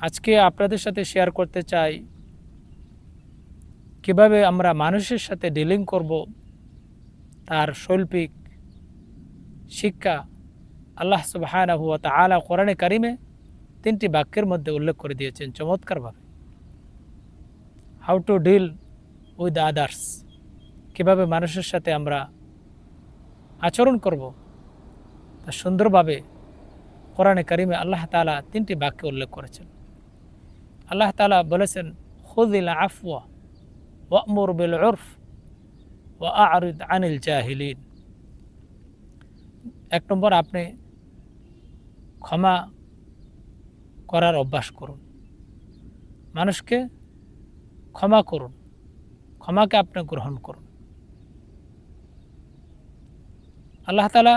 আজকে আপনাদের সাথে শেয়ার করতে চাই কিভাবে আমরা মানুষের সাথে ডিলিং করব, তার শৈল্পিক শিক্ষা আল্লাহ সুবহানাহু ওয়া তাআলা কোরআনে কারিমে 3টি বাক্যের মধ্যে উল্লেখ করে দিয়েছেন চমৎকারভাবে। How to deal with others, কীভাবে মানুষের সাথে আমরা আচরণ করব তা সুন্দরভাবে কোরআনে কারিমে আল্লাহ তাআলা 3টি বাক্যে উল্লেখ করেছেন। আল্লাহ তাআলা বলেছেন, খুযিল আফওয়া ওয়া'মুর বিল উরফ ওয়া আ'রিদ আনিল জাহিলিন। 1 নম্বর, আপনি ক্ষমা করার অভ্যাস করুন, মানুষকে ক্ষমা করুন, ক্ষমাকে আপনি গ্রহণ করুন। আল্লাহ তাআলা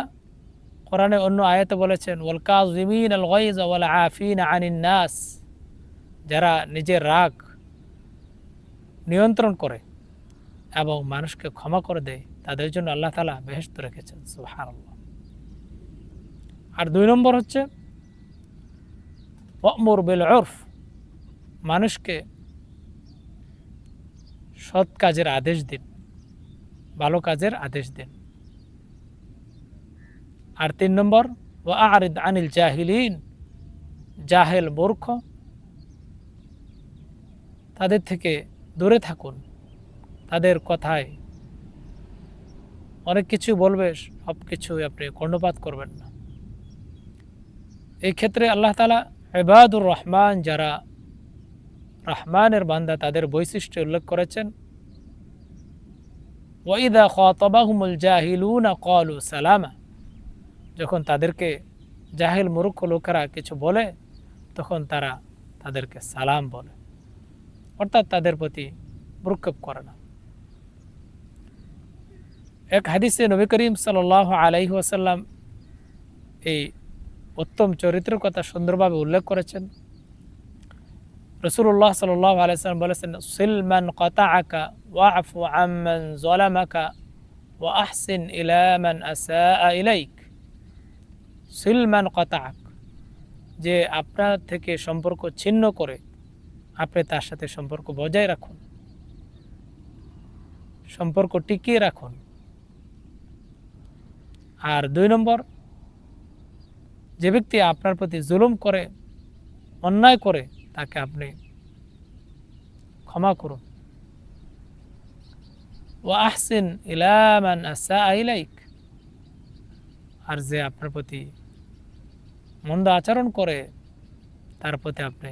কোরআনে অন্য আয়াতে বলেছেন, ওয়াল কাযিমিন আল গায়জ ওয়াল আফিন আনিন নাস, যারা নিজের রাগ নিয়ন্ত্রণ করে এবং মানুষকে ক্ষমা করে দেয়, তাদের জন্য আল্লাহ তাআলা বেহেশত রেখেছেন। সুবহানাল্লাহ। আর 2 নম্বর হচ্ছে ওয়া'মুর বিল উরফ, মানুষকে সৎ কাজের আদেশ দিন, ভালো কাজের আদেশ দিন। আর 3 নম্বর, ওয়া আ'রিদ আনিল জাহিলিন, জাহেল মূর্খ তাদের থেকে দূরে থাকুন, তাদের কথায় অনেক কিছু বলবে, সব কিছুই আপনি কর্ণপাত করবেন না। এই ক্ষেত্রে আল্লাহ তাআলা ইবাদুর রহমান, যারা রহমানের বান্দা, তাদের বৈশিষ্ট্য উল্লেখ করেছেন। ওয়াইদা খাতাবাহুমুল জাহিলুনা ক্বালু সালামা, যখন তাদেরকে জাহিল মূর্খ লোকেরা কিছু বলে তখন তারা তাদেরকে সালাম বলে, অর্থাৎ তাদের প্রতি ভ্রুক্ষেপ করে না। এক হাদিসে নবী করিম সাল্লাল্লাহু আলাইহি ওয়াসাল্লাম এই উত্তম চরিত্রের কথা সুন্দরভাবে উল্লেখ করেছেন। রাসূলুল্লাহ সাল্লাল্লাহু আলাইহি ওয়াসাল্লাম বলেছেন, সিল মান কাতাআকা ওয়া'ফু আম্মান যালামাকা ওয়া আহসিন ইলা মান আসাআ ইলাইক। সিল মান কাতাআক, যে আপনার থেকে সম্পর্ক ছিন্ন করে আপনি তার সাথে সম্পর্ক বজায় রাখুন, সম্পর্ক টিকিয়ে রাখুন। আর 2 নম্বর, যে ব্যক্তি আপনার প্রতি জুলুম করে, অন্যায় করে, তাকে আপনি ক্ষমা করুন। ওয়া আহসিন ইলা মান আসাআ ইলাইক, আর যে আপনার প্রতি মন্দ আচরণ করে তার প্রতি আপনি